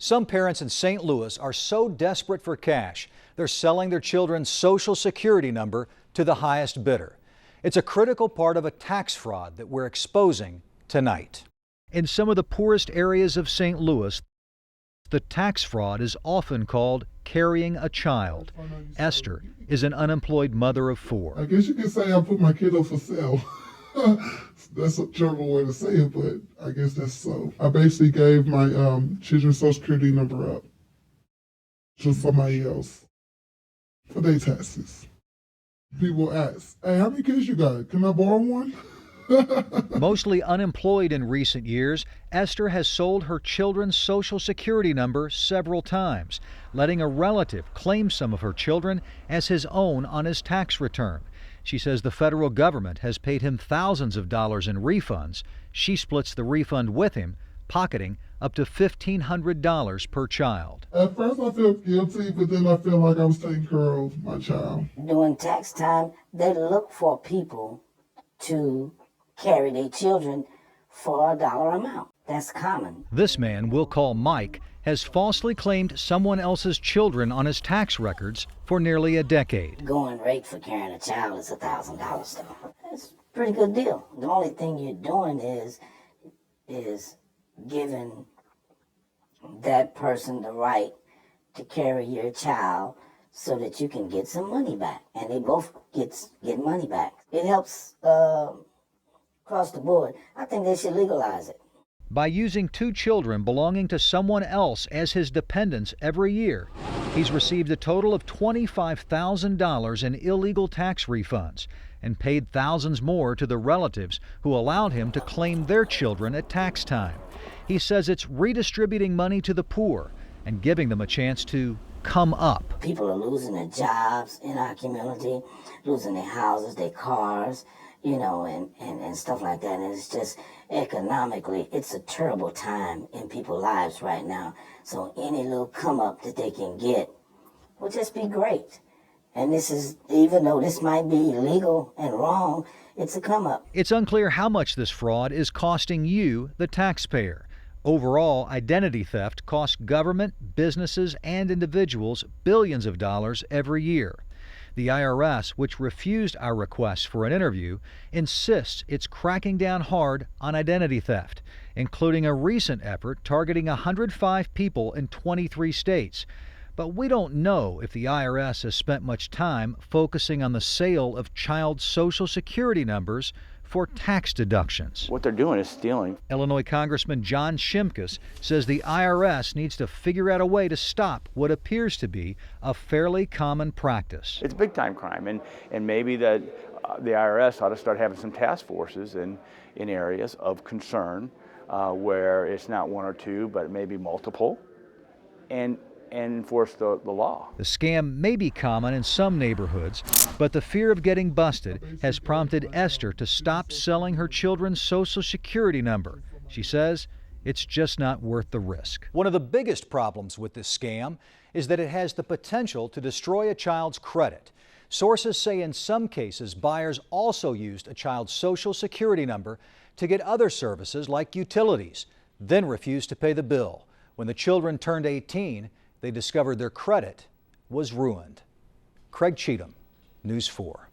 Some parents in St. Louis are so desperate for cash, they're selling their children's Social Security number to the highest bidder. It's a critical part of a tax fraud that we're exposing tonight. In some of the poorest areas of St. Louis, the tax fraud is often called carrying a child. Esther is an unemployed mother of 4. I guess you could say I put my kid up for sale. That's a terrible way to say it, but I guess that's so. I basically gave my children's Social Security number up to somebody else for their taxes. People ask, hey, how many kids you got? Can I borrow one? Mostly unemployed in recent years, Esther has sold her children's Social Security number several times, letting a relative claim some of her children as his own on his tax return. She says the federal government has paid him thousands of dollars in refunds. She splits the refund with him, pocketing up to $1,500 per child. At first I felt guilty, but then I feel like I was taking care of my child. During tax time, they look for people to carry their children for a dollar amount. That's common. This man, we'll call Mike, has falsely claimed someone else's children on his tax records for nearly a decade. Going rate for carrying a child is $1,000 though. That's a pretty good deal. The only thing you're doing is giving that person the right to carry your child so that you can get some money back. And they both get money back. It helps across the board. I think they should legalize it. By using 2 children belonging to someone else as his dependents every year, he's received a total of $25,000 in illegal tax refunds and paid thousands more to the relatives who allowed him to claim their children at tax time. He says it's redistributing money to the poor and giving them a chance to come up. People are losing their jobs in our community, losing their houses, their cars, and stuff like that. And it's just economically, it's a terrible time in people's lives right now. So any little come up that they can get will just be great. And this is, even though this might be illegal and wrong, it's a come up. It's unclear how much this fraud is costing you, the taxpayer. Overall, identity theft costs government, businesses, and individuals billions of dollars every year. The IRS, which refused our request for an interview, insists it's cracking down hard on identity theft, including a recent effort targeting 105 people in 23 states. But we don't know if the IRS has spent much time focusing on the sale of child Social Security numbers for tax deductions. What they're doing is stealing. Illinois Congressman John Shimkus says the IRS needs to figure out a way to stop what appears to be a fairly common practice. It's big time crime, and maybe that the IRS ought to start having some task forces in areas of concern where it's not 1 or 2, but maybe multiple, and enforce the law. The scam may be common in some neighborhoods, but the fear of getting busted has prompted Esther to stop selling her children's Social Security number. She says it's just not worth the risk. One of the biggest problems with this scam is that it has the potential to destroy a child's credit. Sources say in some cases, buyers also used a child's Social Security number to get other services like utilities, then refused to pay the bill. When the children turned 18, they discovered their credit was ruined. Craig Cheatham, News 4.